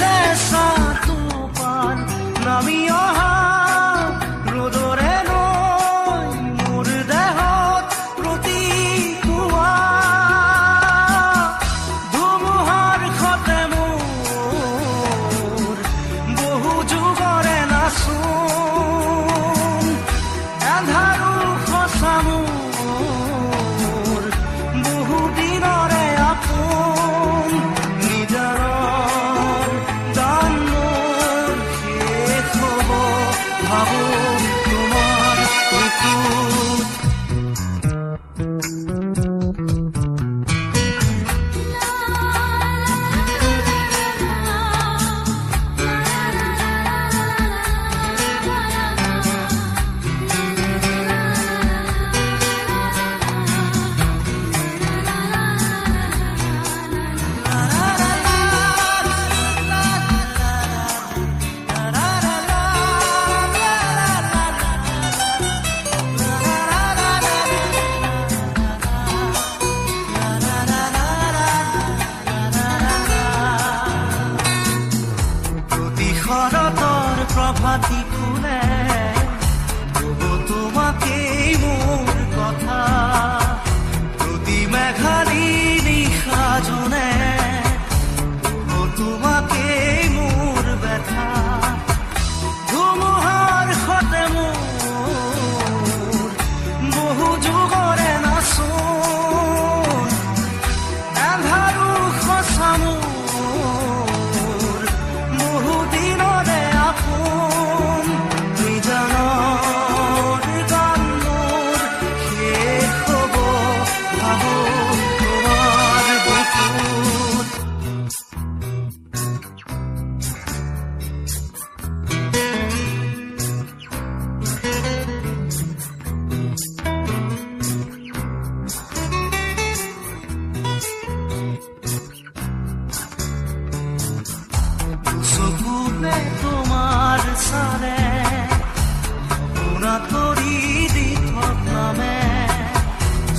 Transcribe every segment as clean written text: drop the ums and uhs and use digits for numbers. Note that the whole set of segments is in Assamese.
চেঁচা টোপাল নামি অহা ৰ'দৰে নৈ মোৰ দেহত প্ৰতিপুৱা ধুমুহাৰ সতে মোৰ বহু যুগৰে নাচোন এন্ধাৰো সঁচা মোৰ বহু দিনৰে আপোন নিজৰৰ দান মোৰ শেষ হ'ব ভাবো তোমাৰ বুকুত শৰতৰ প্ৰভাতী ফুলে কব তোমাকেই মোৰ কথা প্ৰতি মেঘালী নিশা জনে কব তোমাকেই মোৰ ব্যথা ধুমুহাৰ সতে মোৰ বহু যুগৰে নাচোন এন্ধাৰো সঁচা মোৰ বহু দিনৰে আপোন নিজানৰ গান মোৰ শেষ হ'ব ভাবো তোমাৰ বুকুত চকুতে তোমাৰ চালে সপোনা কৰি দি থকামে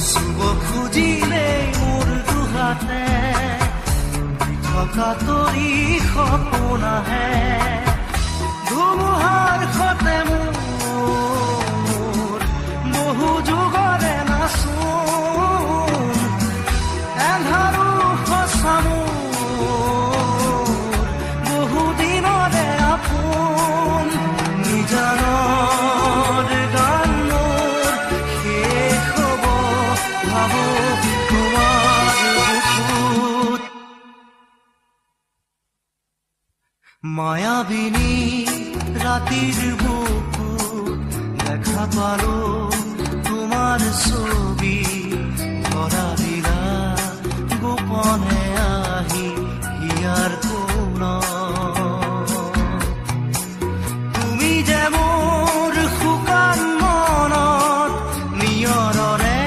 চুব খুজিলেই মোৰ দুহাতে থকা তৰি সপোন আহে ধুমুহাৰ সতে মোৰ বহু যুগৰে নাচোন এন্ধাৰো সঁচা মোৰ বহু দিনৰে আপোন নিজানৰ গান মোৰ শেষ হ'ব ভাবো তোমাৰ বুকুত মায়াবিনী ৰাতিৰ বুকুত দেখা পালো তোমাৰ ছবি ধৰা দিলা গোপনে আহি হিয়াৰ কোণত তুমি যে মোৰ শুকান মনত নিয়ৰৰে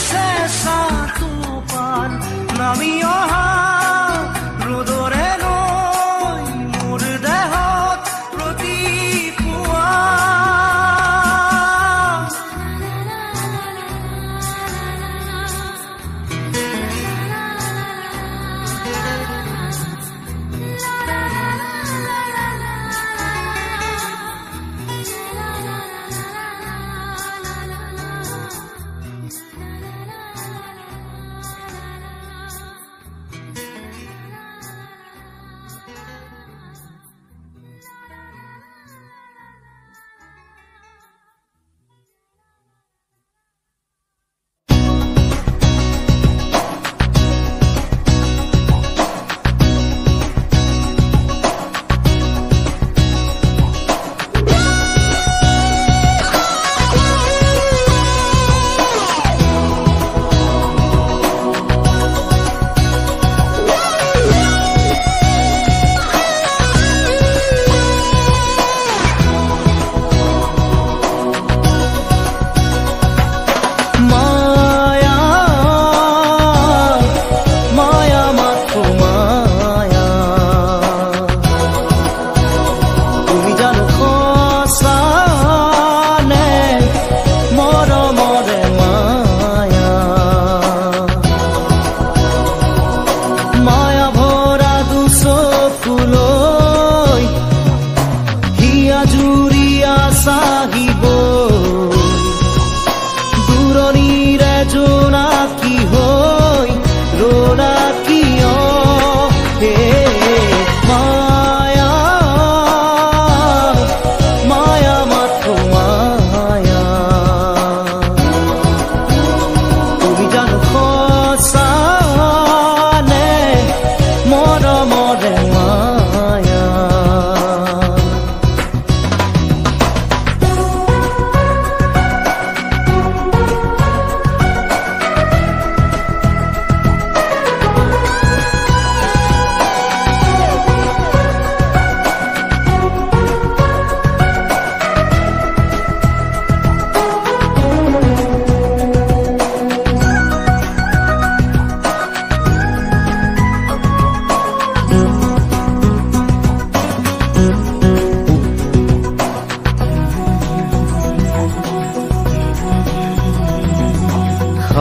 চেঁচা টোপাল নামি অহা ৰ'দৰে নৈ মোৰ দেহত প্ৰতিপুৱা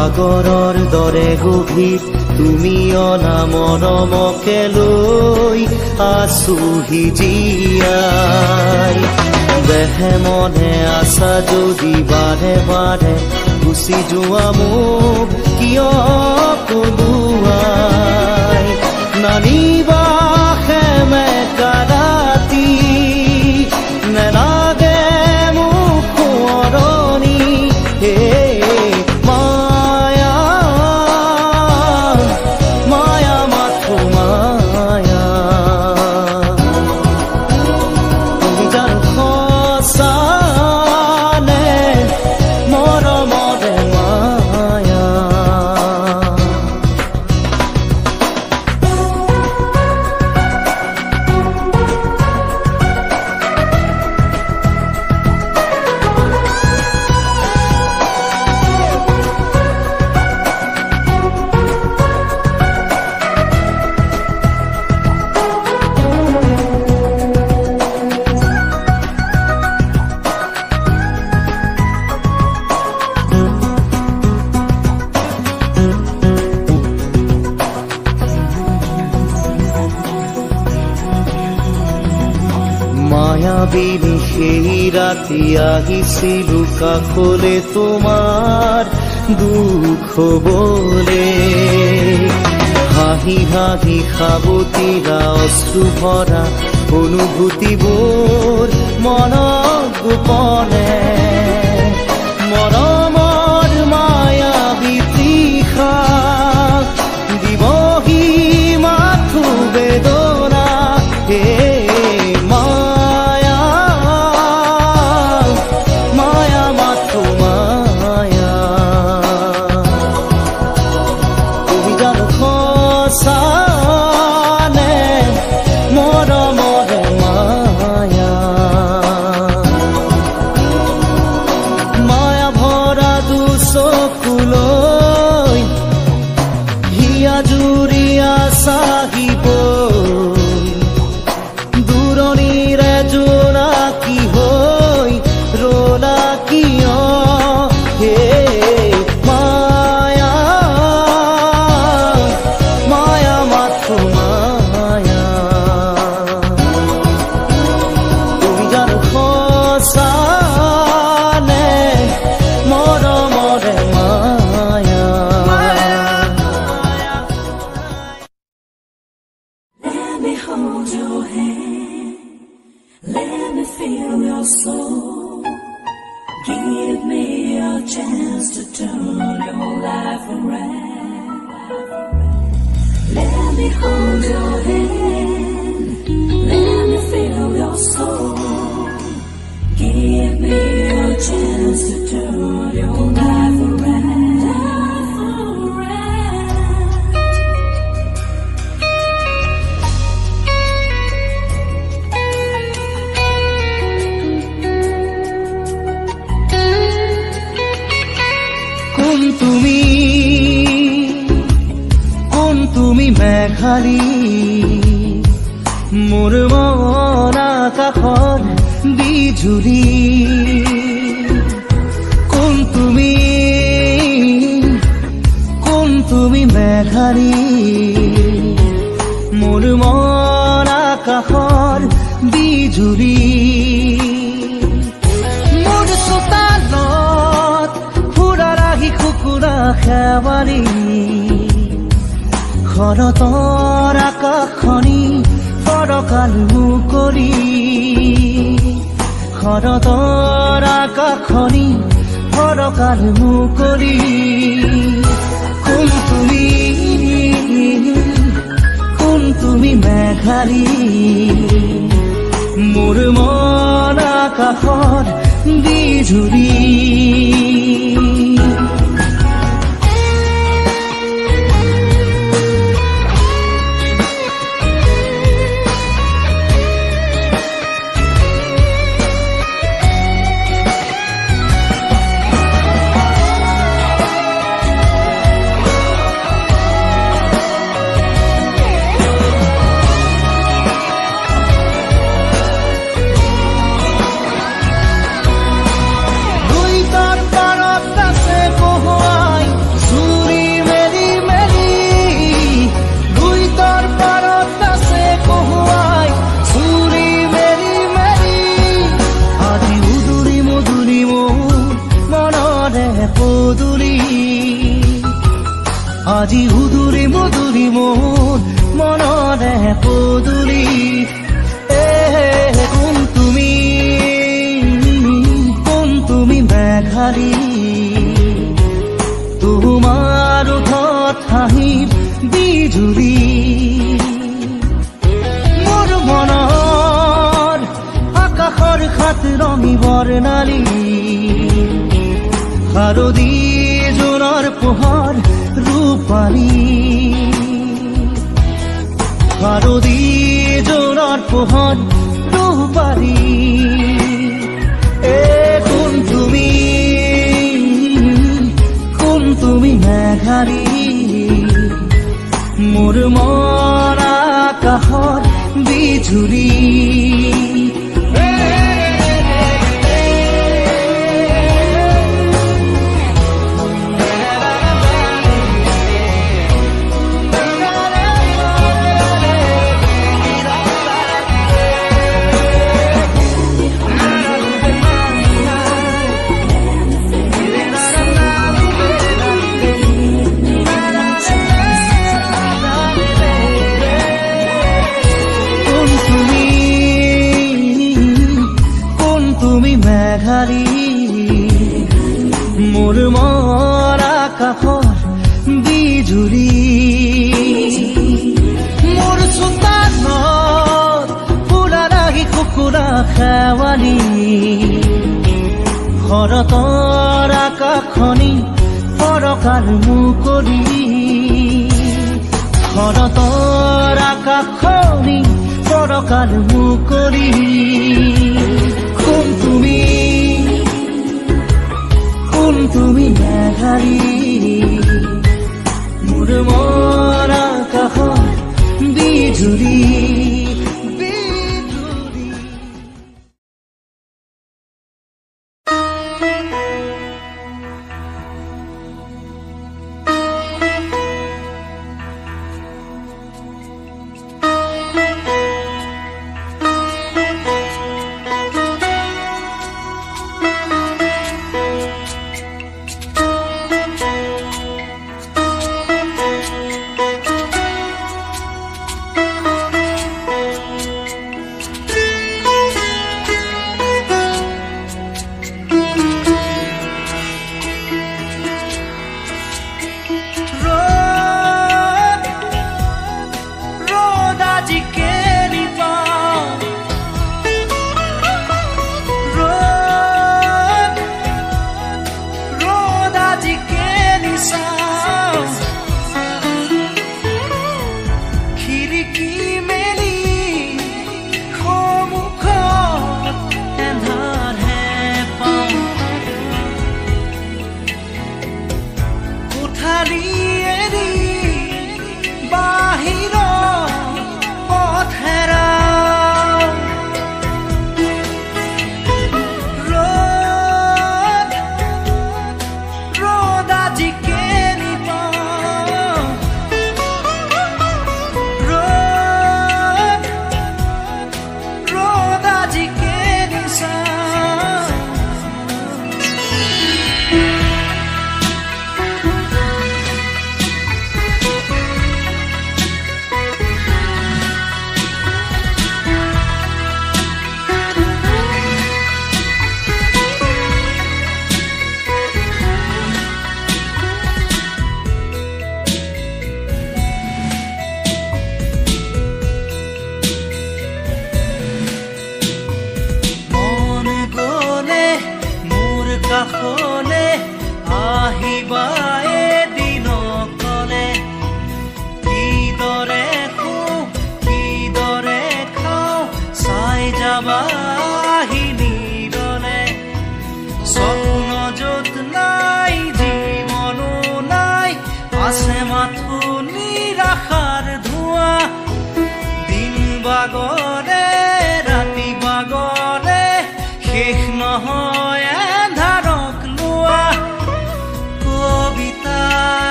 সাগৰৰ দৰে গভীৰ তুমি অনা মৰমকে লৈ আছোহি জীয়াই দেহে মনে আছা যদি বাৰে বাৰে গুচি যোৱা মোক কিয় কলোৱাই নানিবা সেমেকা ৰাতি নেলাগে মোক সোঁৱৰণি হে মায়া মায়া মাথো মায়া তুমি জানো সঁচা নে মৰমৰে মায়া মায়াবিনী সেই ৰাতি আহিছিলো কাষলে তোমাৰ দুখ হবলে হাঁহি হাঁহি সাবতিৰা অশ্ৰু ভৰা অনুভূতিবোৰ মনত গোপনে মৰমৰ মায়াবী তৃষা দিবহি মাথো বেদনা হে তুমি মেঘালী মোৰ মন আকাশৰ বিজুলী কোন তুমি মেঘালী মোৰ মন আকাশৰ বিজুলী মোৰ চোতালত ফুৰা ৰাহি কুকুৰা খেৱালী শৰতৰ আকাশখনি ফৰকাল মুকলি শৰতৰ আকাশখনি ফৰকাল মুকলি কোন তুমি মেঘালী মোৰ মন আকাশত বিজুলী বৰ্ণালী শাৰদী জোনৰ পোহৰ ৰূপালী শাৰদী জোনৰ পোহৰ ৰূপালী কোন তুমি মেঘালী মোৰ মন আকাশৰ বিজুলী মোৰ মন আকাশৰ বিজুলী মোৰ চোতালত ফুলা লাগি কুকুৰা খেৱালী শৰতৰ আকাশখনি ফৰকাল মুকলি শৰতৰ আকাশখনি ফৰকাল মুকলি কোন তুমি মেঘালী মোৰ মন আকাশৰ বিজুলী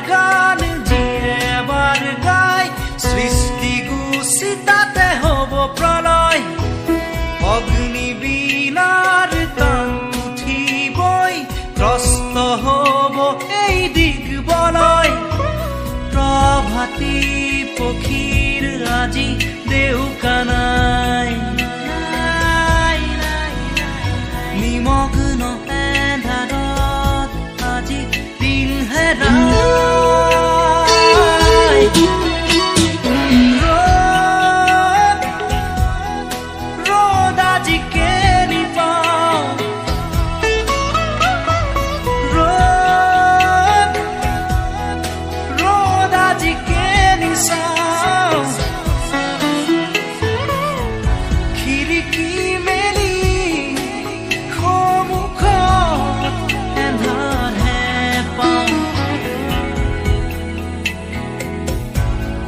গান যিয়ে এবাৰ গায় সৃষ্টি গুচি তাতে হ'ব প্ৰলয় অগ্নি বীণাৰ তান উঠিবই ত্ৰস্ত হ'ব এই দিগবলয় প্ৰভাতী পক্ষীৰ আজি দেউকা নাই নিমগ্ন এন্ধাৰত আজি দিন হেৰাই ৰ'দ আজি কেনি পাওঁ ৰ'দ আজি কেনি চাওঁ খিৰিকী মেলি সন্মুখত এন্ধাৰহে পাওঁ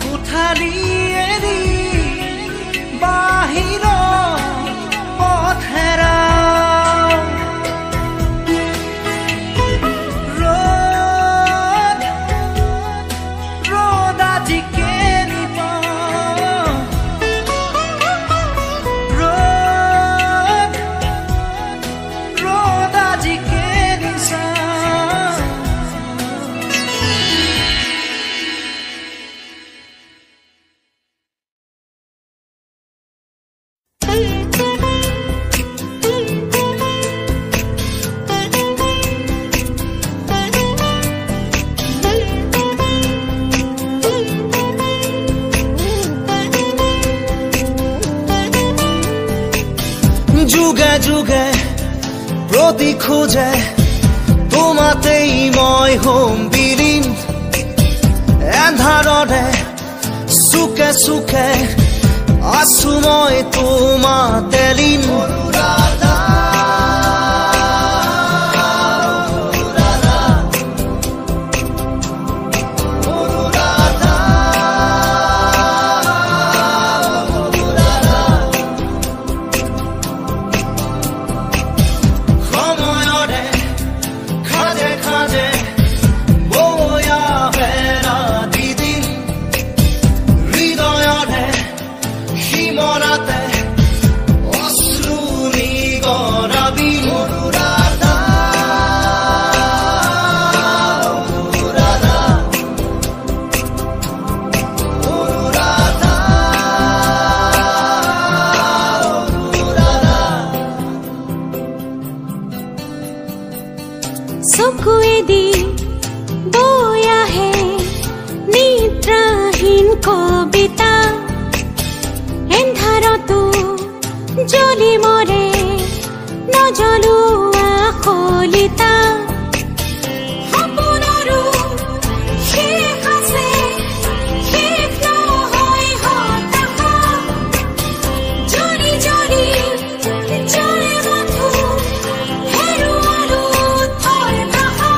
কোঠালি এৰি বাহিৰত পথ হেৰাওঁ ৰ'দ আজি কেনি পাওঁ ৰ'দ আজি কেনি চাওঁ যুগে যুগে প্ৰতি খোজে তোমাতেই মই হ'ম বিলীন এন্ধাৰতে চুকে চুকে আছো মই তোমাতে লীন সময়ৰে খাজে খাজে বৈ আহে ৰাতি দিন হৃদয়ৰে সীমনাতে অশ্ৰু নিগৰাবি চকুৱেদি বৈ আহে নিদ্ৰাহীন কবিতা এন্ধাৰতো জ্বলি মৰে নজ্বলোৱা কলিতা সপোনৰো শেষ আছে শেষ নহয় হতাশা জ্বলি জ্বলি জ্বলে মাথো হেৰুৱালো থৰ কাষা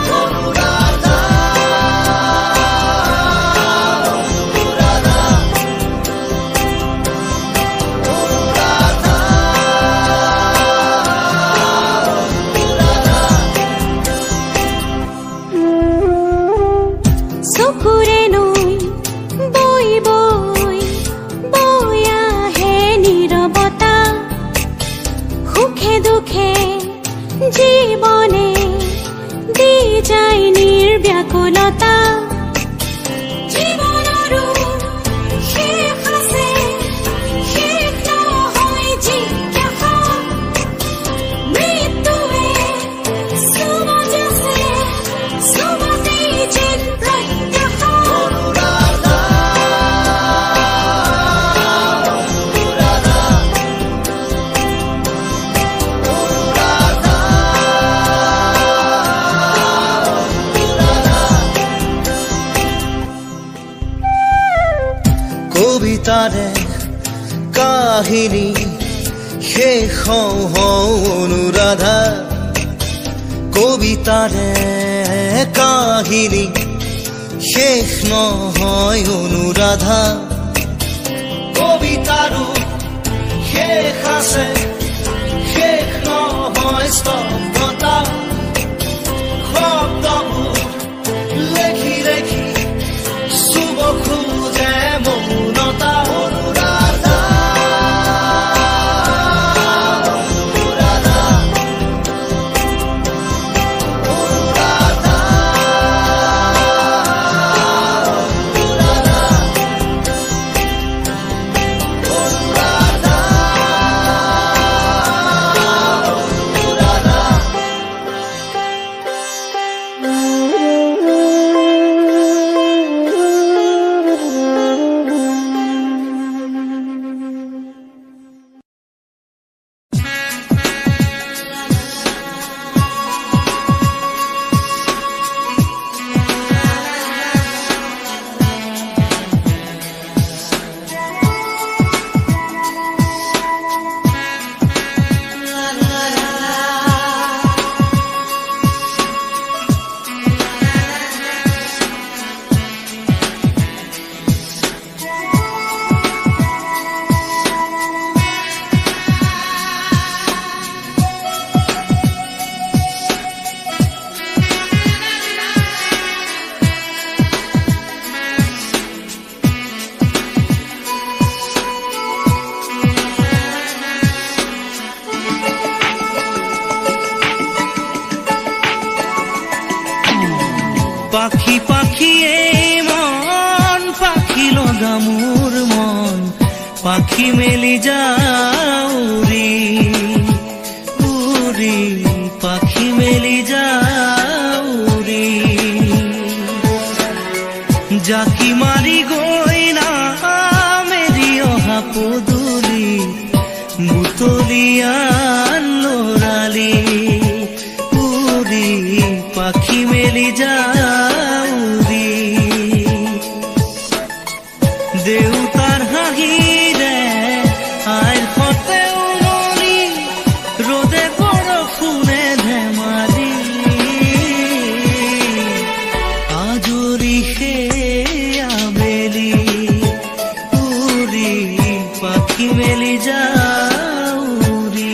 চকুৰে নৈ বৈ বৈ বৈ আহে নীৰৱতা সুখে দুখে জীৱনে দি যায় নিৰ্ব্যাকুলতা জীৱনৰো শেষ আছে শেষ নহয় জিজ্ঞাসা মৃত্যুৱে চুমত আছে চুমতেই যেন প্ৰত্যাশা কবিতাৰে কাহিনী শেষ হওঁ হওঁ অনুৰাধা কবিতাৰে কাহিনী শেষ নহয় অনুৰাধা কবিতাৰো শেষ আছে শেষ নহয় স্তব্ধতা শব্দবোৰ লেখি লেখি পাখি পাখি এই মন পাখি লগা মোৰ মন পাখি মেলি যাও উৰি উৰি পাখি মেলি যাও উৰি জাকি মাৰি গৈ না মেৰি অহা পদূলি বুটলিয়ান লৰালি উৰি পাখি মেলি যাও উৰি দেউতাৰ হাঁহিৰে আইৰ সতে উমলি ৰ'দে বৰষুণে ধেমালি আজৰি সেই আবেলি উৰি পাখি মেলি যাও উৰি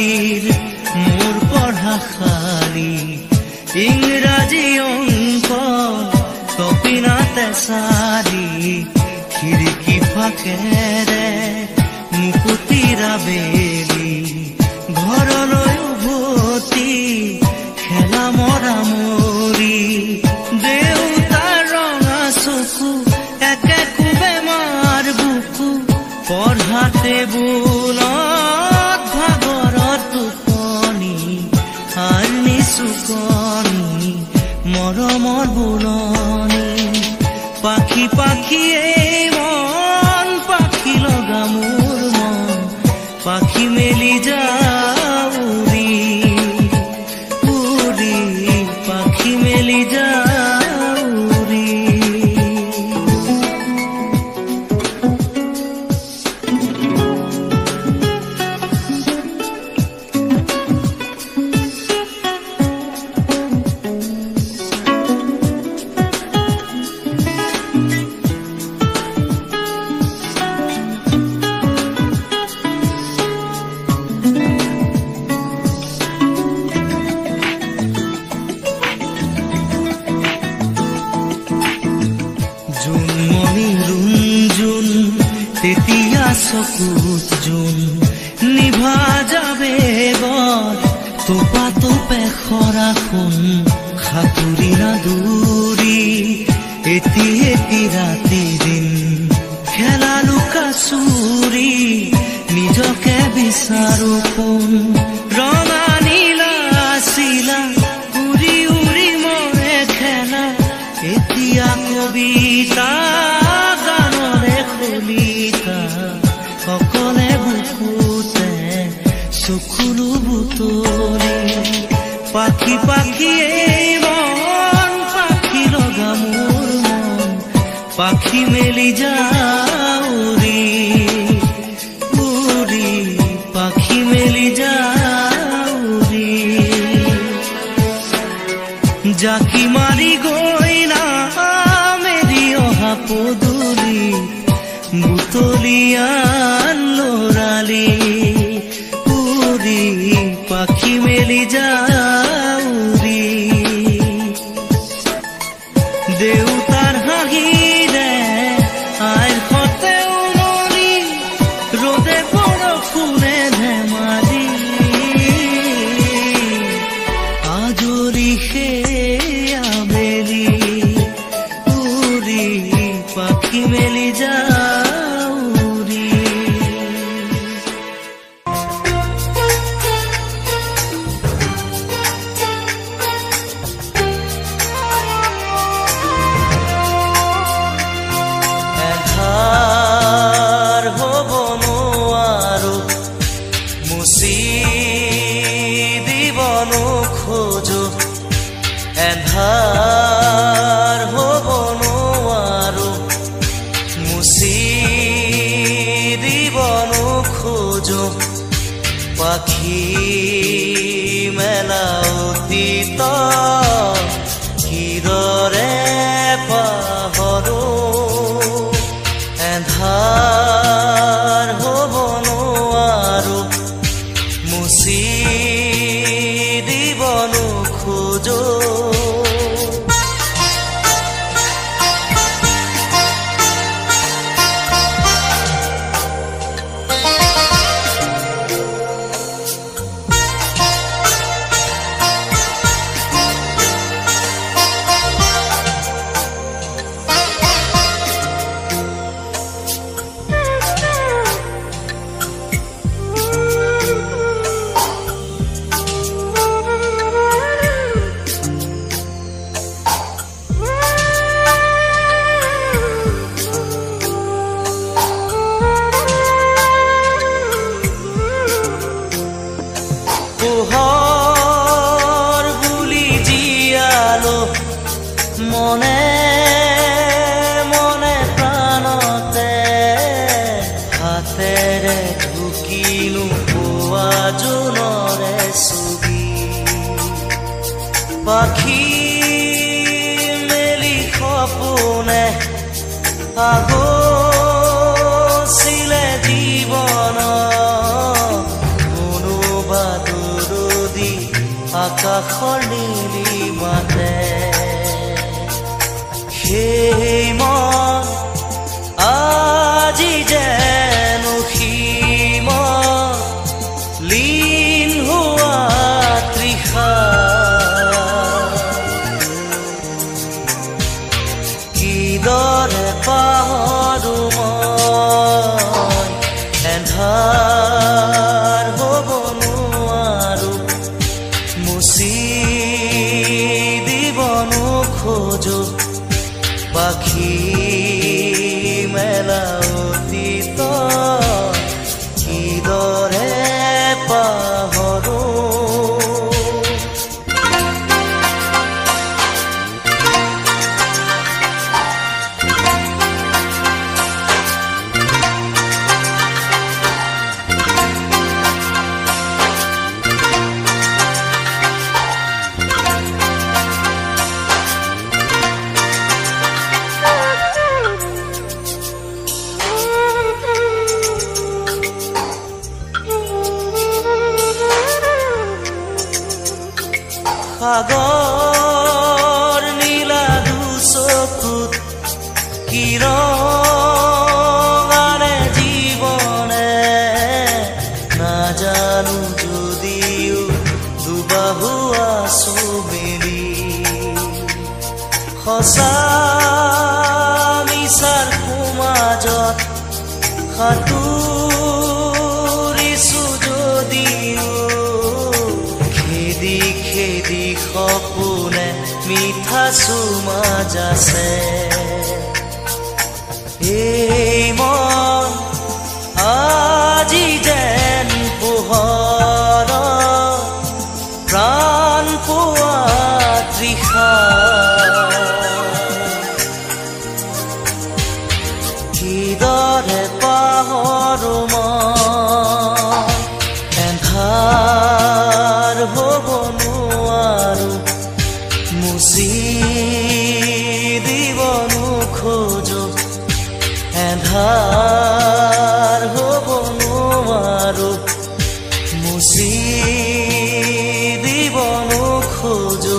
মোৰ পঢ়া খালি ইংৰাজী অংক তপিনাতে চাৰি খিৰিকী ফাকেৰে মুকুতিৰা বেলি ঘৰলৈ উভতি খেলা মৰা মৰি দেউতাৰ ৰঙা চকু একে কোবে মাৰ বুকু পঢ়া টেবুলত ভাগৰত টোপনি আনি চুকনি মৰমৰ বুলনি পাখি পাখি এই মন পাখি লগা মোৰ মন পাখি মেলি যাও উৰি উৰি পাখি মেলি যাও উৰি তেতিয়া চকুত জোন নিভা যাবে বৰ তোপা তোপে খৰা সোণ সাঁতুৰি না দূৰি এটি এটি ৰাতি দিন খেলা লুকা চুৰি নিজকে বিচাৰো কোন ৰঙা নীলা চিলা উৰি উৰি মৰে খেলা এতিয়া কবিতা গানৰে কলিতা সকলে বুকুতে চকুলো বুটলি পাখি পাখি এই মন পাখি লগা মোৰ মন পাখি মেলি যাও উৰি উৰি পাখি মেলি যাও উৰি জাকি মাৰি গৈ না মেৰি অহা পদূলি বুটলিয়ান লৰালি উৰি পাখি মেলি যাও উৰি দেউতাৰ হাঁহিৰে আইৰ সতে উমলি ৰ'দে বৰষুণে ধেমালি আজৰি সেই আবেলি উৰি পাখি মেলি যাও উৰি এধাৰ হ'ব নোৱাৰো মুচি দিব নোখোজো এধাৰ হ'ব নোৱাৰো মুচি দিব নোখোজো পাখি মেলা অতীত কিদৰে পাহৰো জোনৰে ছবি পাখি মেলি সপোনে আগছিলে জীৱন কোনোবা দূৰদি আকাশৰ নীলিমাতে সেই মন আজি যেন সীম লীন হোৱা তৃষা কিদৰে পাহৰো মই এন্ধাৰ হ'ব নোৱাৰো মুচি দিব নোখোজো পাখি মেলা অতীত কিদৰে পাহৰো সাগৰ নীলা দুচকুত কিৰণাৰে জীৱনে নাজানো যদিও দুবাহু আছো মেলি সঁচা মিছাৰ সমাজত সাঁতুৰিছো যদিও খেদি খেদি সপোনে মিঠা চুমা যাছে এই মন আজি যেন পোহৰ প্ৰাণ পোৱা তৃষা কিদৰে পাহৰো মই এন্ধাৰ হ'ব নোৱাৰো মুচি দিব নোখোজো এন্ধাৰ হ'ব নোৱাৰো মুচি দিব নোখোজো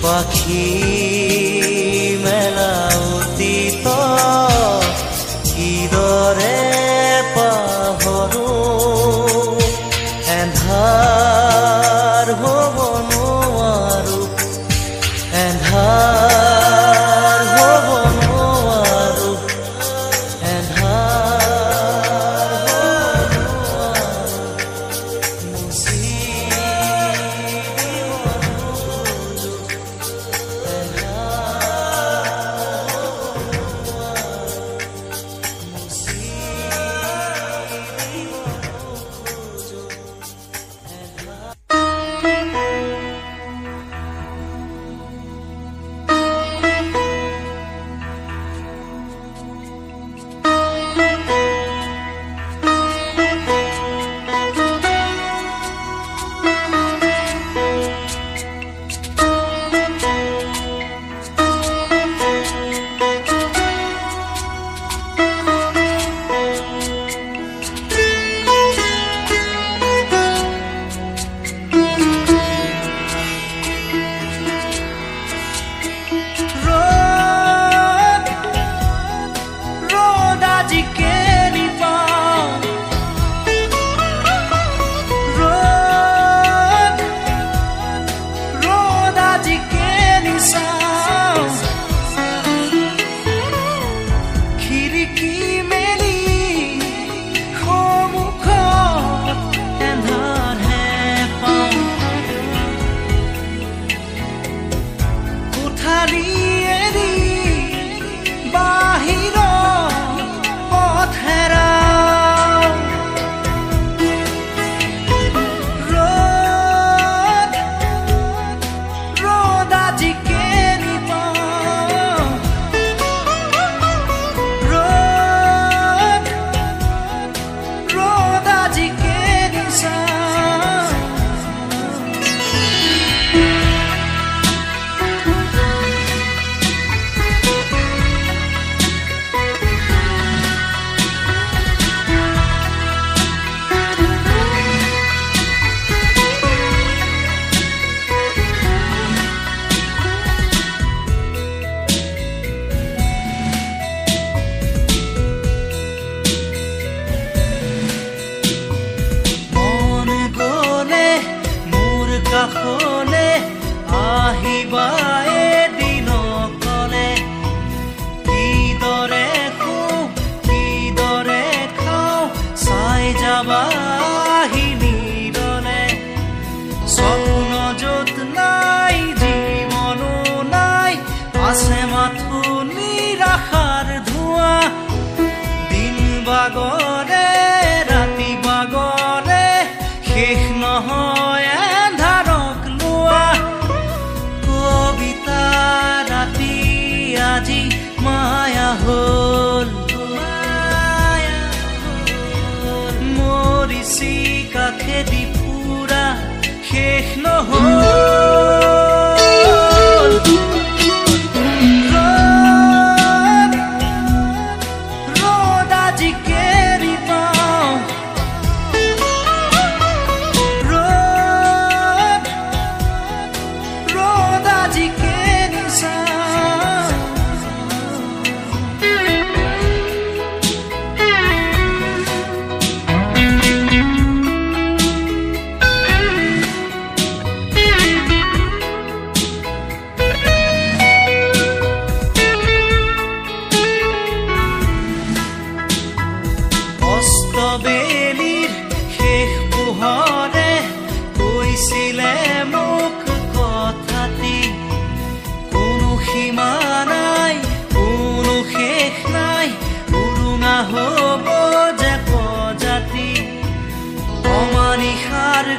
পাখি মেলা অতীত কিদৰে পাহৰো এন্ধাৰ হ'ব নোৱাৰো এন্ধাৰ হ'ব নোৱাৰো এন্ধাৰ হ'ব নোৱাৰো মুচি দিব নোখোজো মাজেদি পুৰা শেষ নহ'ল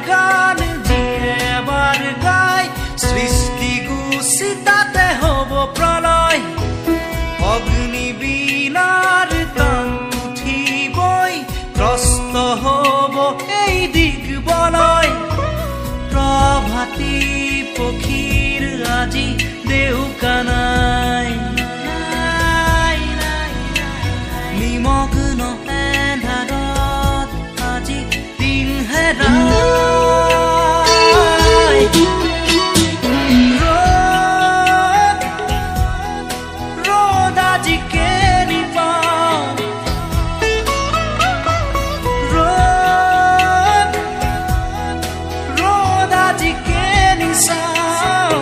গান যিয়ে এবাৰ গাই সৃষ্টি গুচি তাতে হ'ব প্ৰলয় অগ্নি বীণাৰ তান উঠিবই ত্ৰস্ত হ'ব এই দিগবলয় প্ৰভাতী পক্ষীৰ আজি দেউকা নাই নিমগ্ন এন্ধাৰত আজি দিন হেৰাই ৰ'দ আজি কেনি পাওঁ ৰ'দ আজি কেনি চাওঁ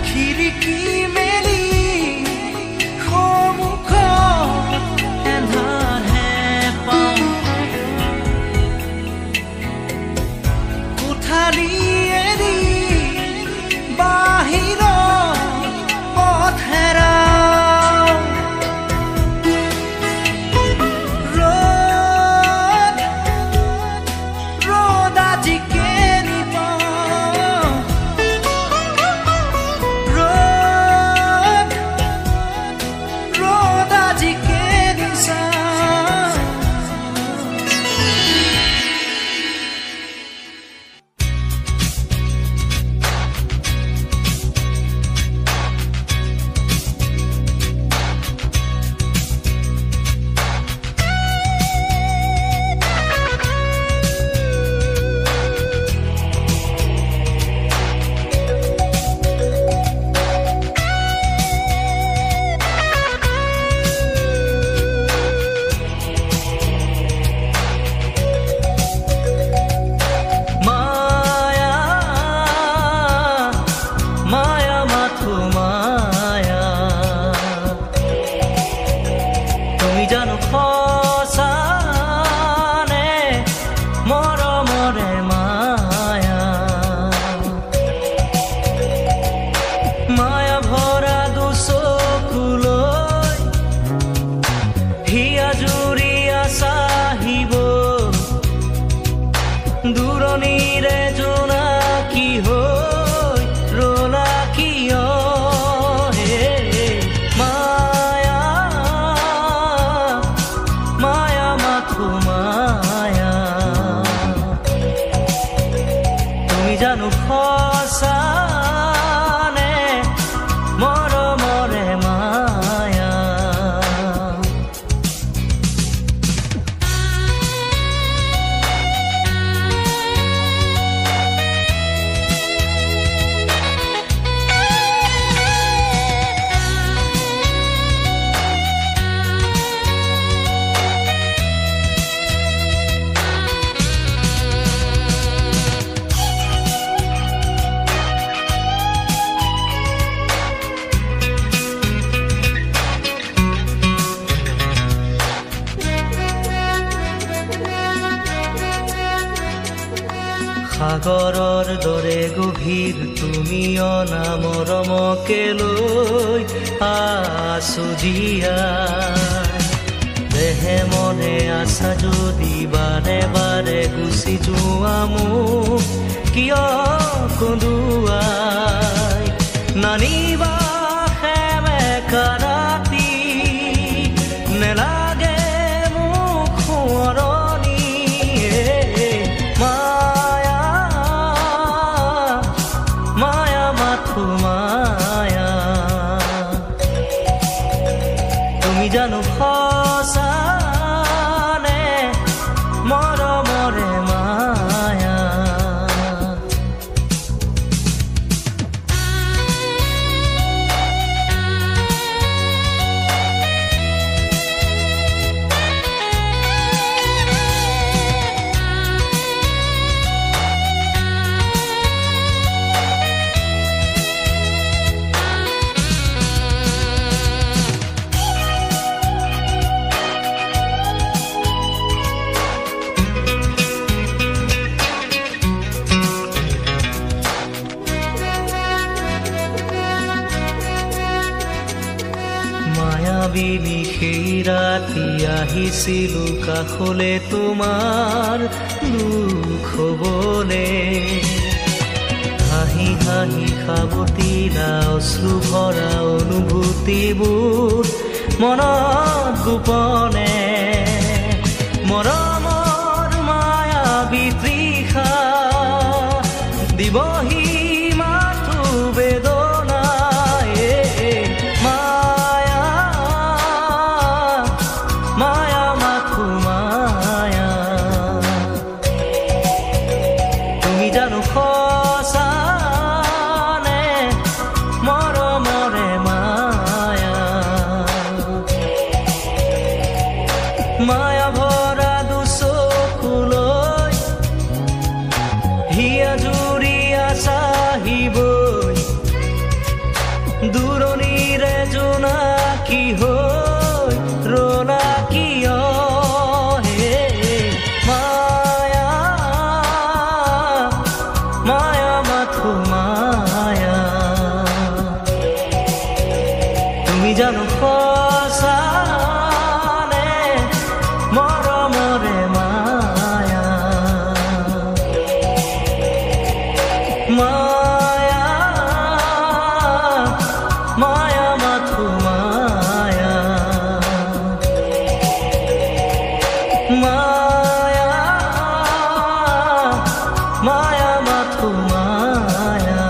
খিৰিকী মেলি সন্মুখত এন্ধাৰহে পাওঁ কোঠালি এৰি বাহিৰত পথ হেৰাওঁ ৰ'দ আজি কেনি পাওঁ ৰ'দ আজি কেনি চাওঁ মায়া মাথো মায়া তুমি জানো সঁচানে মৰমৰে মায়া মায়া ভৰা দুচকুলৈ হিয়া জুৰিয়া চাহিব দূৰণিৰে জোনাকী হৈ ৰলা কিয় হে মায়া মায়া মাথো মায়া তুমি জানো সঁচানে মৰমৰে মায়া সাগৰৰ দৰে গভীৰ তুমি অনামৰমকে লৈ আছো জীয়াই দেহে মনে আছা যদি বাৰে বাৰে গুচি যোৱা মোক কিয় কন্দুৱাই নানিবা সেমেকা ৰাতি নেলাগে মোক সোঁৱৰণি তুমি জানো সঁচানে মৰমৰে মায়া মায়াবিনী সেই ৰাতি আহিছিলো কাষলে তোমাৰ দুখ হবলে হাঁহি হাঁহি সাৱটিলা অশ্ৰু ভৰা অনুভূতিবোৰ মনত গোপনে মৰমৰ মায়াবী তৃষা দিবহি মাথো বেদনায়ে মায়া মাথো মায়া তুমি জানো সঁচানে মৰমৰে মায়া মায়া ভৰা দুচকুলৈ হিয়া জুৰিয়া চাহিবই দূৰণিৰে জোনাকী হৈ ৰলা কিয় হে মায়া মায়া মাথো মায়া তুমি জানো সঁচানে মৰমৰে মায়া মায়া মায়া মাথো মায়া মায়া মায়া মাথো মায়া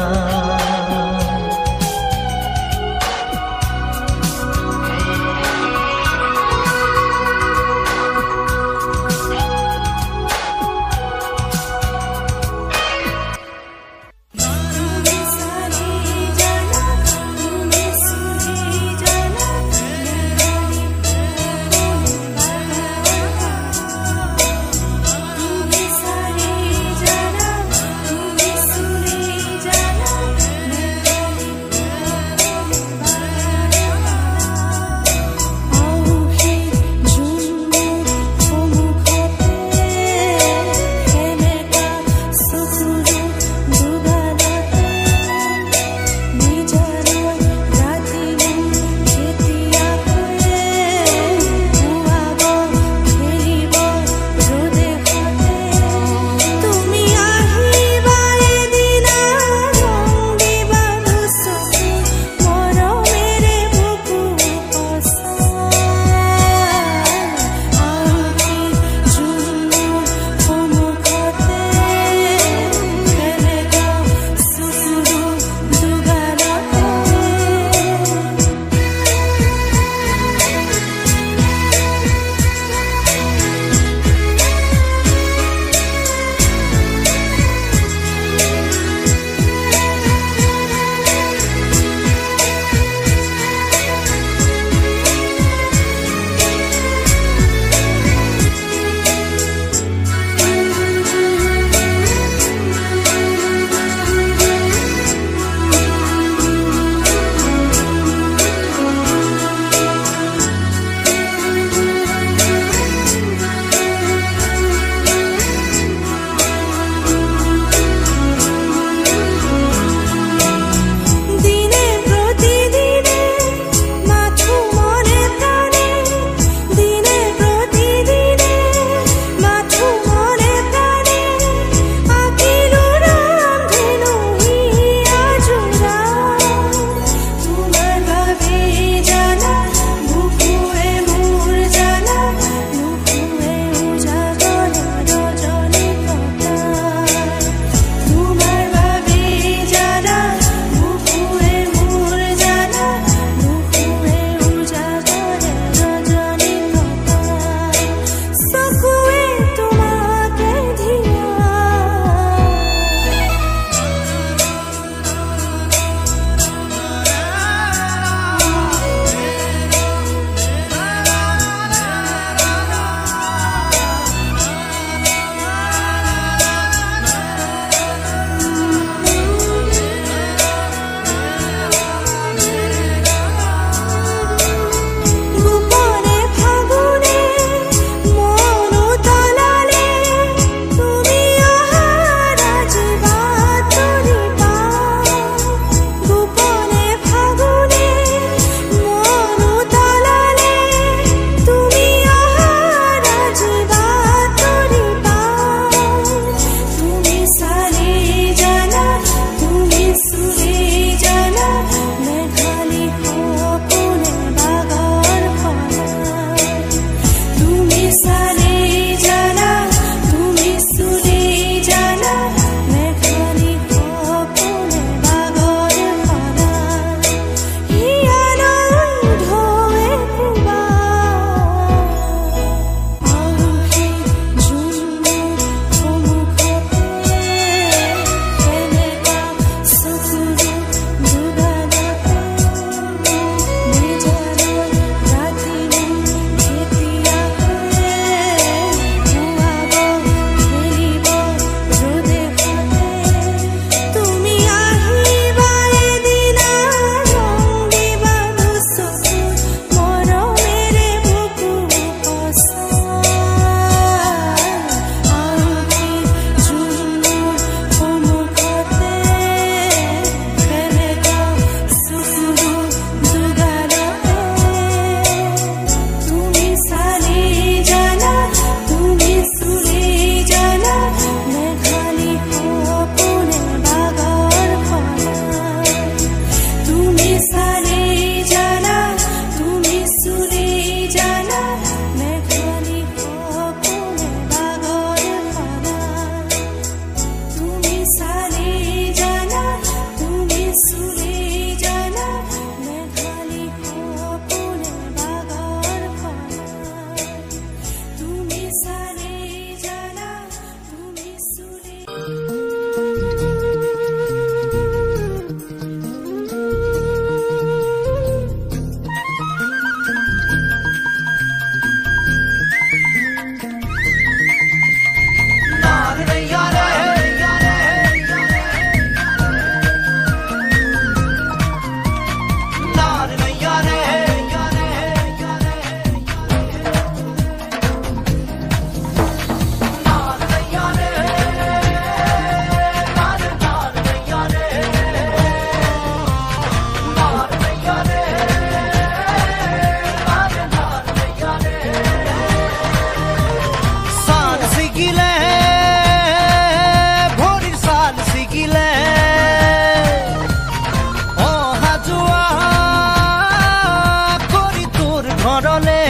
ঘৰলে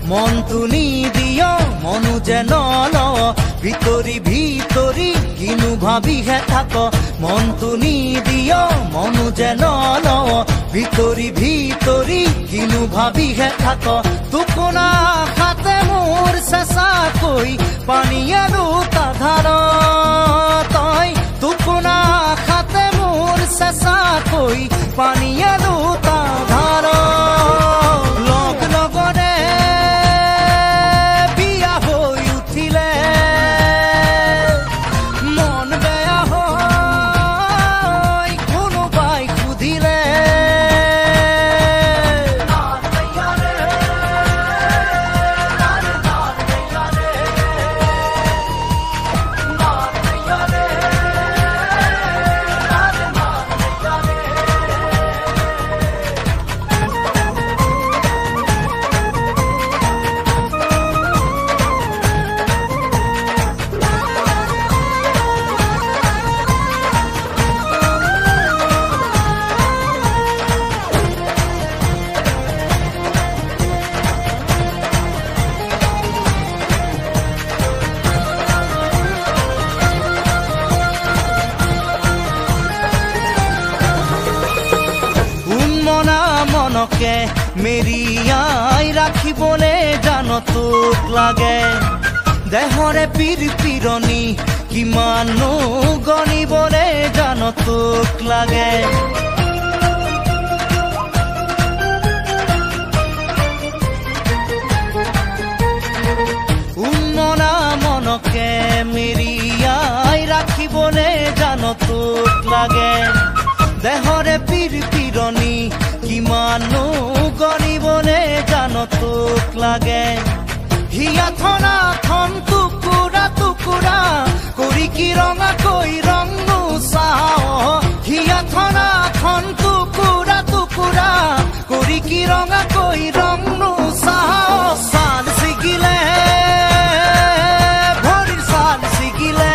মনটো নিদিয় মনো যে নলৱ ভিতৰি ভিতৰি কিনো ভাবিহে থাক মনটো নিদিয় মনো যে নলৱ ভিতৰি ভিতৰি কিনো ভাবিহে থাক টোপোনা খাতে মোৰ চেঁচাকৈ পানীয়ে দুটা ধাৰ তই টোপোনা খাতে মোৰ চেঁচাকৈ পানীয়ে দুটা ধাৰ লগ লগৰে বিয়া হৈ উঠিলে মন বেয়া হৈ কোনোবাই সুধিলে মনকে মেৰিয়াই ৰাখিবলে জান তোক লাগে দেহৰে পিৰপিৰণি কিমানো গণিবলে জান তোক লাগে উন্মনা মনকে মেৰিয়াই ৰাখিবলে জান তোক লাগে দেহৰে পিৰপিৰণি কিমানো গণিবলে জান তোক লাগে হিয়াথনা থন টুকুৰা টুকুৰা কৰি কি ৰঙাকৈ ৰং চাওঁ হিয়াথনা থন টুকুৰা টুকুৰা কৰি কি ৰঙাকৈ ৰং চাওঁ চাল ছিগিলে ভৰিৰ চাল ছিগিলে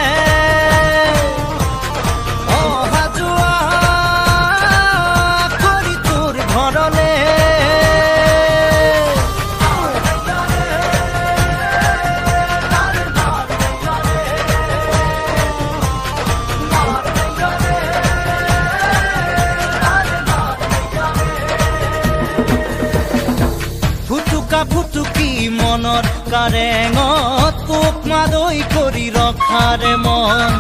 ফুটুকি মনত কাৰেঙত তোক মাদৈ কৰি ৰখাৰে মন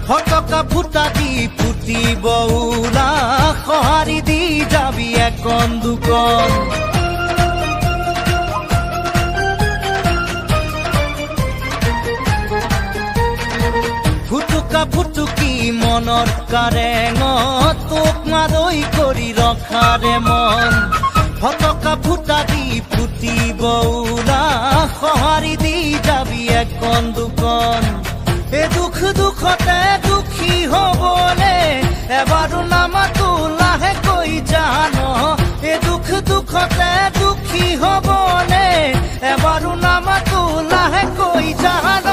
ফটকা ফুটা দি ফুটিব ওলা সঁহাৰি দি যাবি একন দুকন ফুটুকা ফুটুকি মনৰ কাৰেঙত তোক মাদৈ কৰি ৰখাৰে মন ফটকা ফুটা দি ফুটিব ওলা সঁহাৰি দি যাবি একন দুকন এ দুখ দুখতে দুখী হবলে এবাৰো নামাতো লাহেকৈ জান এ দুখ দুখতে দুখী হবলে এবাৰো নামাতো লাহেকৈ জান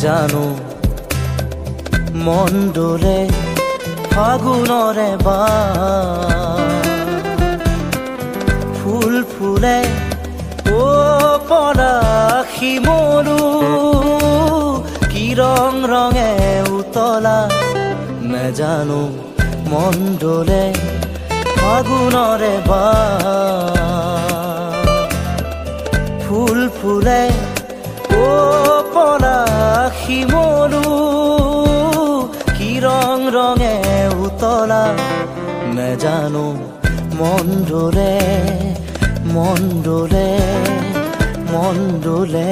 জানো মন দোলে ফাগুনৰে বা ফুলে ও পলাশ শিমলু কি ৰং ৰঙে উতলা নেজানো মন ডোলে ফাগুনৰে ফুল ফুলে ও পলাশ শিমলু কি ৰং ৰঙে উতলা নেজানো মন ডোলে মন ডোলে মন ডোলে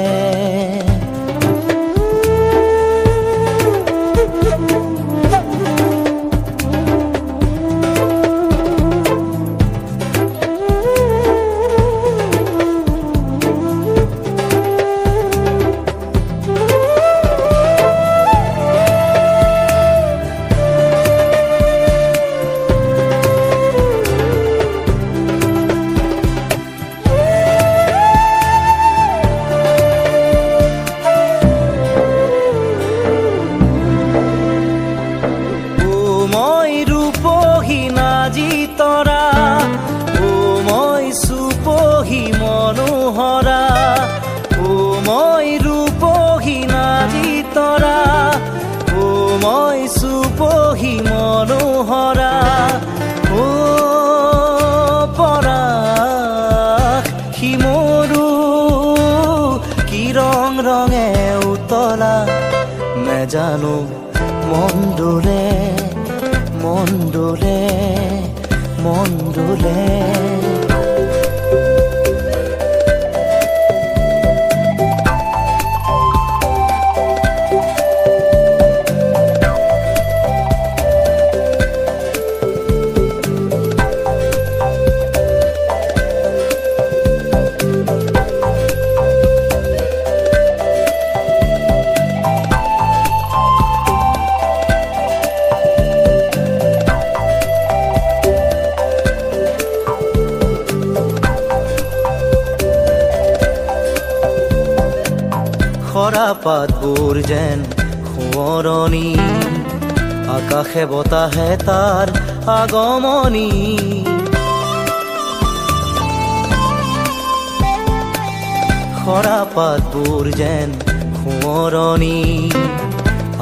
জানো মন ডোলে মন ডোলে মন ডোলে খৰা পাতবোৰ যেন সোঁৱৰণি আকাশে বতাহে তাৰ আগমনি খৰা পাতবোৰ যেন সোঁৱৰণি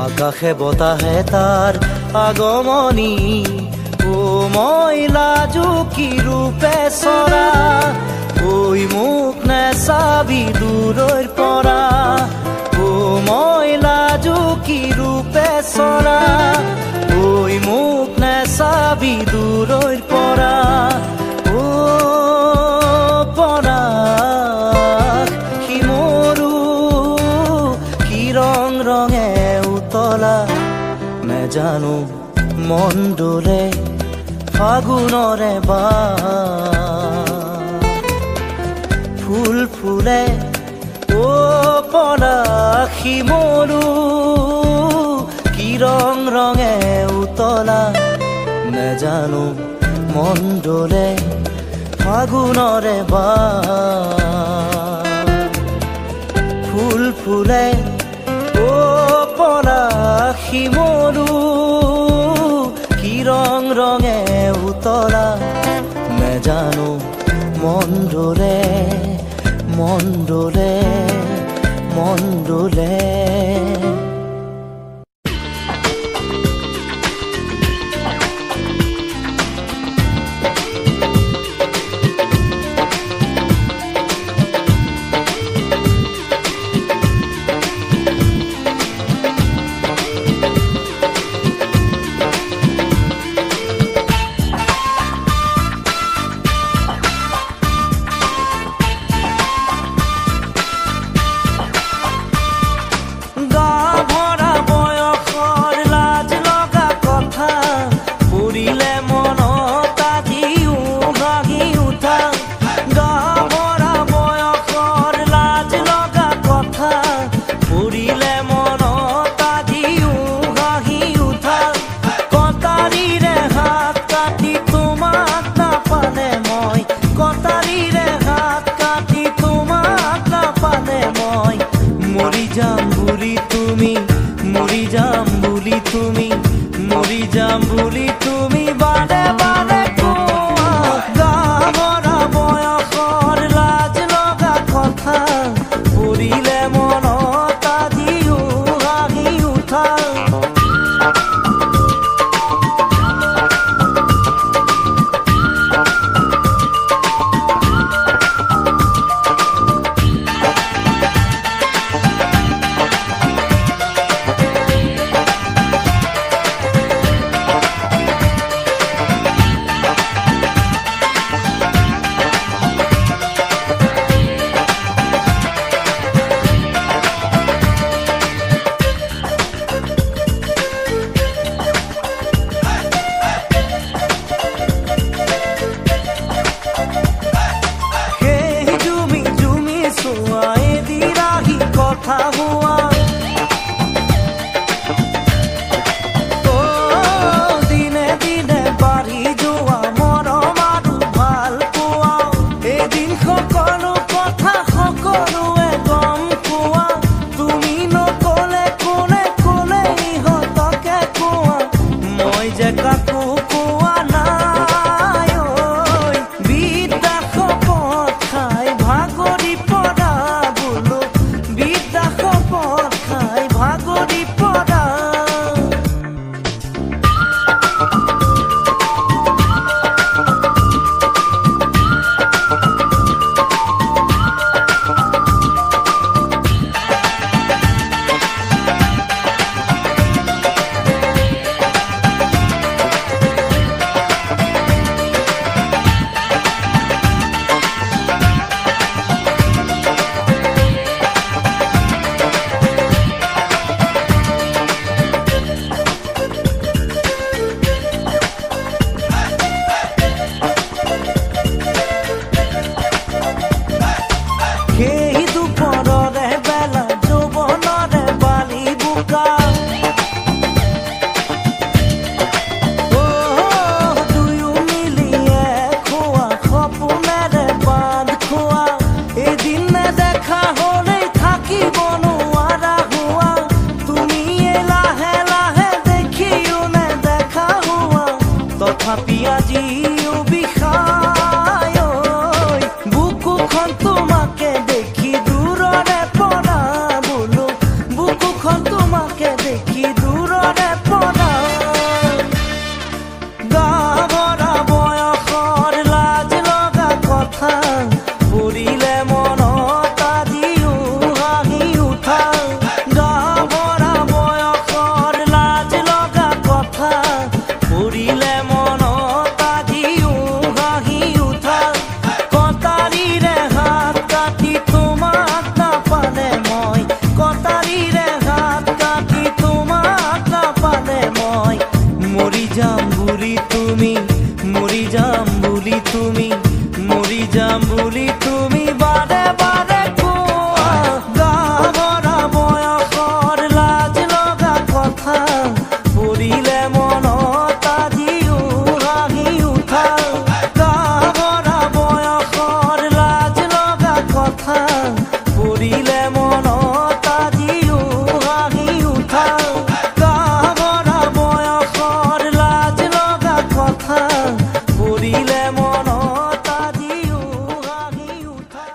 আকাশে বতাহে তাৰ আগমনি ও মই লাজু কি ৰূপে চৰা ঐ মোক নেচাবি দূৰৈৰ পৰা ও মই লাজু কি ৰূপে চৰা ঐ মোক নেচাবি দূৰৈৰ পৰা ও পলাশ শিমলু কি ৰং ৰঙে উতলা নেজানো মন ডোলে ফাগুনৰে ফুল ফুলে ও পলাশ শিমলু কি ৰং ৰঙে উতলা নেজানো মন ডোলে ফাগুনৰে ফুল ফুলে ও পলাশ শিমলু কি ৰং ৰঙে উতলা নেজানো মন ডোলে মন ডোলে মন ডোলে God কথা হোৱা দিনে দিনে বাঢ়ি যোৱা মৰম আৰু ভাল পোৱা এদিন সকলো কথা সকলোৱে গম পোৱা তুমি নকলে কোনে কোনে ইহঁতকে কোৱা মই যে কাকো কোৱা নাই বিদ্যা শপত খাই ভাগৰি পৰা বোলো বিদ্যা শপত খাই ভাগৰি পৰা সেই দুপৰৰে বেলা যৌৱনৰে বালি বোকা দুয়ো মিলিয়ে খোৱা সপোনেৰে বান্ধ খোৱা এদিন নেদেখা হ'লেই থাকিব নোৱাৰা হোৱা তুমি লাহে লাহে দেখিও নেদেখা হোৱা তথাপি আজিও বিষায় বুকুখন তোমাকে দেখি দূৰৰে পৰা বোলো বুকুখন তোমাকে দেখি দূৰৰে পৰা গাভৰা বয়সৰ লাজ লগা কথা পৰিলে মনত আজিও হাঁহি উঠা গাভৰা বয়সৰ লাজ লগা কথা পৰিলে মনত আজিও হাঁহি উঠা কটাৰীৰে হাত কাটি তোমাক নাপালে মই কটাৰীৰে হাত কাটি তোমাক নাপালে মই মৰি যাম বুলি তুমি মৰি যাম বুলি তুমি মৰি যাম বুলি তুমি বাৰে বাৰে কোৱা গাভৰা বয়সৰ লাজ লগা কথা পৰিলে মনত আজিও হাঁহি উঠা গাভৰা বয়সৰ লাজ লগা কথা পৰিলে মনত আজিও হাঁহি উঠা গাভৰা বয়সৰ লাজ লগা কথা পৰিলে মনত আজিও হাঁহি উঠা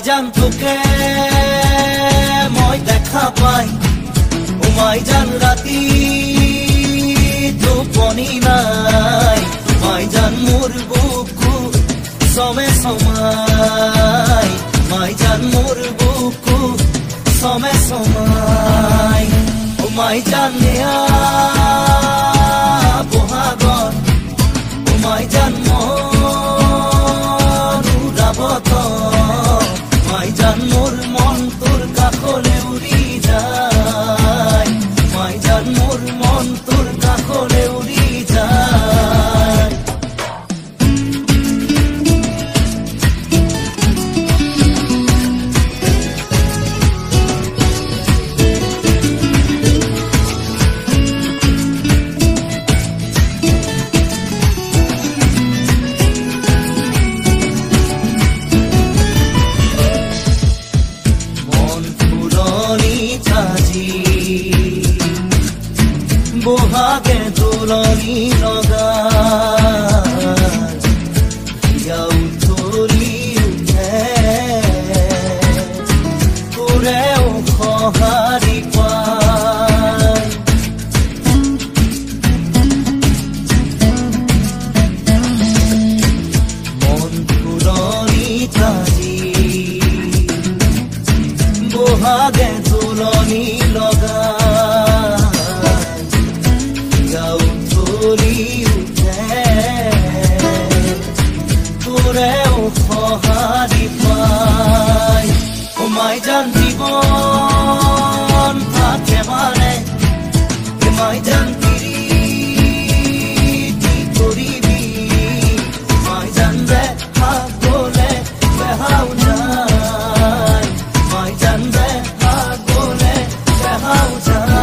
জান তোকে মই দেখা পাই মাই জান রাতি টোপনি নাই মাই জান মোর বুকু সমে সমাই মাই জান মোর বুকু সমে সমাই মাই জান নেয়া বহাগন মাই জান মনুরাবত মাই জান মোর মন তোর কাকলে উড়ি যায় মাই জান মোর মন তোর কাকলে উড়ি যায় বহাগে দোলনি লগা উঠলি উঠে তোৰেও সঁহাৰি পায় মন ফুলনি তাজি বহাগে দোলনি লগা তোৰেও সঁহাৰি পায় মাই জান জীৱন থাকে মানে মাই জান পিৰিতি কৰিবি মাই জান যে আগলে বেহাও যায় মাই জান যে আগলে বেহাও যায়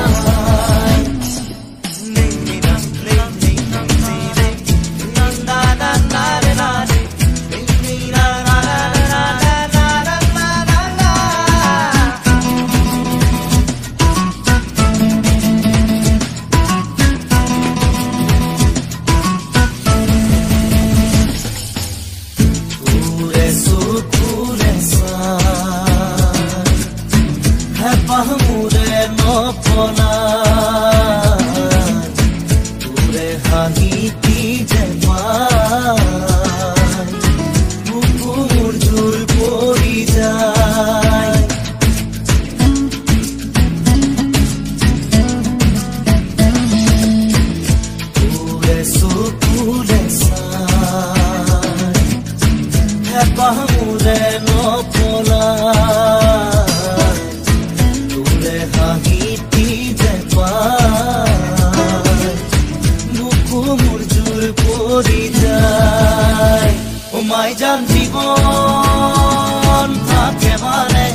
মাই জান জীবন থাকে মানে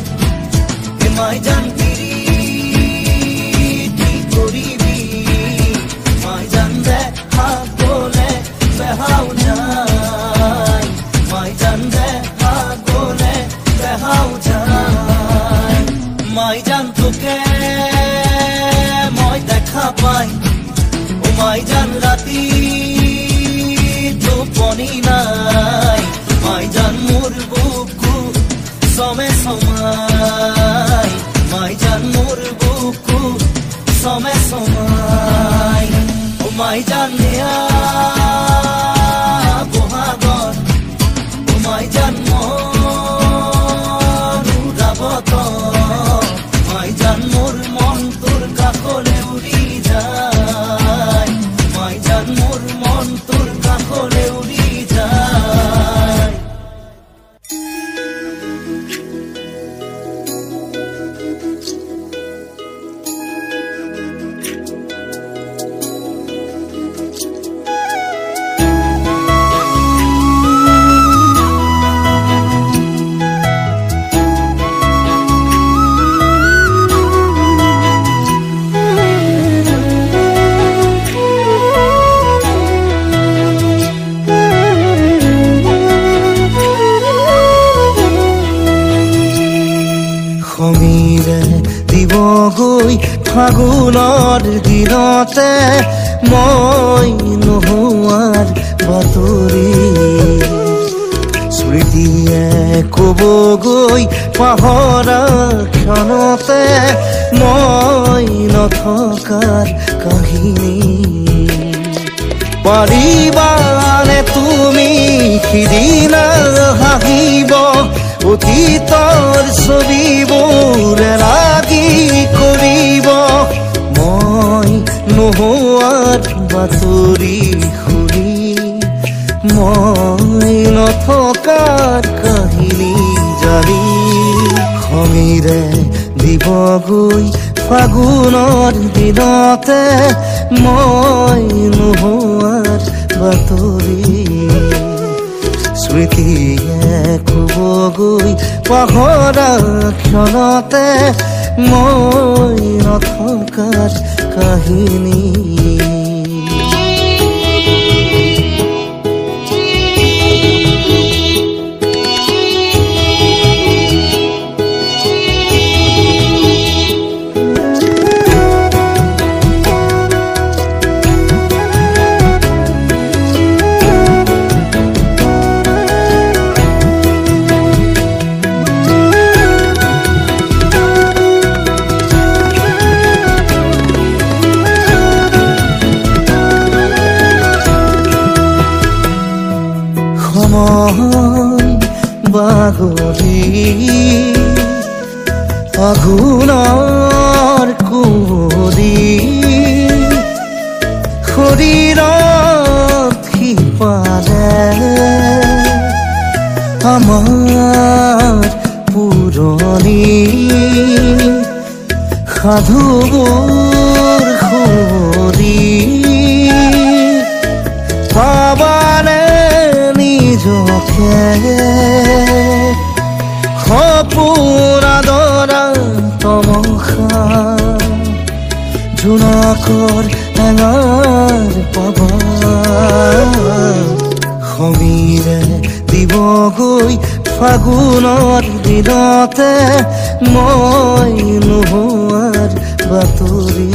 মাই জান পিরিতি করিবি মাই জান দে আগলে বেহাও যায় মাই জান দে আগলে বেহাও যায় মাই জান তোকে মই দেখা পাই মাই জান রাতি টোপনি নাই মাই জান মোর বুকু সমে সমাই মাই জান মোর বুকু সমে সমাই মাই জান নেয়া বহাগন মাই জান মনুরাবত মাই জান মোর মন তোর কাকলে উড়ি যায় মাই জান মোর মন তোর কাকলে উড়ি যায় গৈ ফাগুনৰ দিনতে মই নোহোৱাৰ বাতৰি স্মৃতিয়ে ক'বগৈ পাহৰা ক্ষণতে মই নথকাৰ কাহিনী পাৰিবানে তুমি সিদিনা হাঁহিব অতীতৰ ছবিবোৰ লাগি কৰিব মই নোহোৱাৰ বাতৰি শুনি মই নথকাৰ কাহিনী জানি খঙেৰে দিবগৈ ফাগুনৰ দিনতে মই নোহোৱাৰ বাতৰি স্মৃতিয়ে ক'বগৈ পাহৰা ক্ষণতে মই নথকাৰ কাহিনী বাগৰি আঘোণৰ কুঁৱলী শৰীৰত সিপালে আমাৰ পুৰণি সাধুবোৰ সুৰি পাবানে নিজকে সপোন আদৰা তমসা জোনাকৰ এঙাৰ পাবা সমীৰে দিবগৈ ফাগুনৰ দিনতে মই নোহোৱাৰ বাতৰি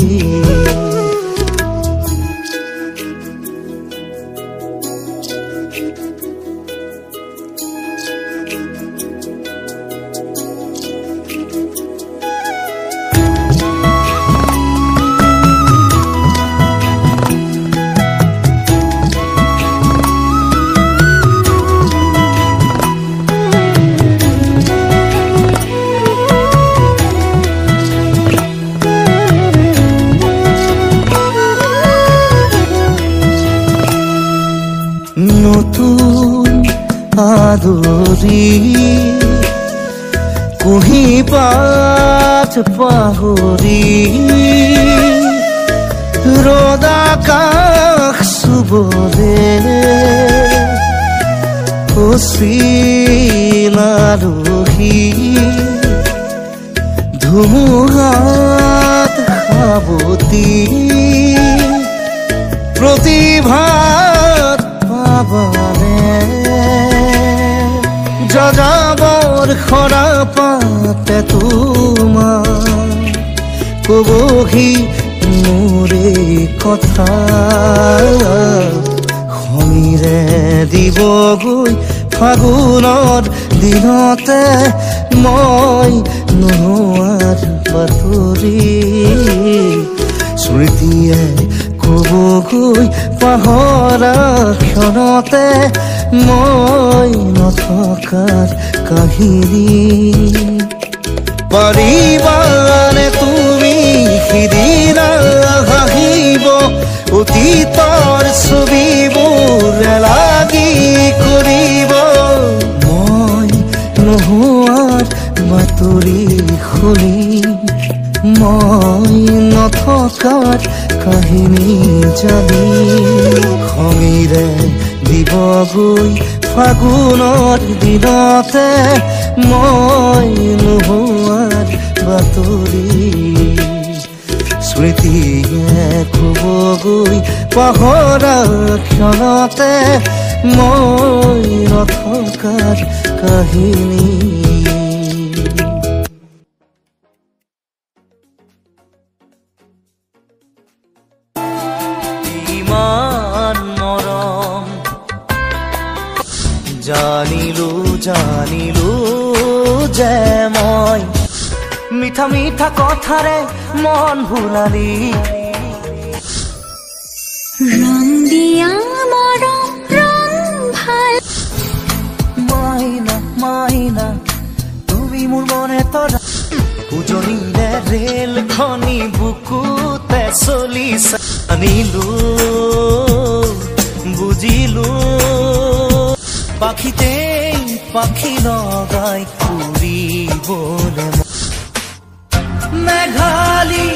নতুন আদৰি কুঁহি পাত পাহৰি ৰ'দা কাষ চুবলে অচিন আলহী ধুমুহাত সাৱতি প্ৰতিভাত পাবানে যাযাবৰ খৰা পাতে তোমাৰ ক'বহি মোৰে কথা সমীৰে দিবগৈ ফাগুনৰ দিনতে মই নোহোৱাৰ বাতৰি স্মৃতিয়ে ক'বগৈ পাহৰা ক্ষণতে মই নথকাৰ কাহিনী পাৰিবানে তুমি সিদিনা হাঁহিব অতীতৰ ছবিবোৰ লাগি কৰিব মই নোহোৱাৰ বাতৰি শুনি মই নথকাৰ কাহিনী জানি খঙেৰে দিবগৈ ফাগুনৰ দিনতে মই নোহোৱাৰ বাতৰি স্মৃতিয়ে ক'বগৈ পাহৰা ক্ষণতে মই নথকাৰ কাহিনী ইমান মৰম জানিলো জানিলো যে মই মিঠা মিঠা কথাৰে মন ভুলালি ৰং দিয়া মৰম ৰং ভাল মাইনা মাইনা তুমি মোৰ মনে তৰা উজনিৰে ৰেলখনি বুকুতে চলিছে আনিলো বুজিলো পাখিতে পাখি লগাই উৰিবলে মেঘালী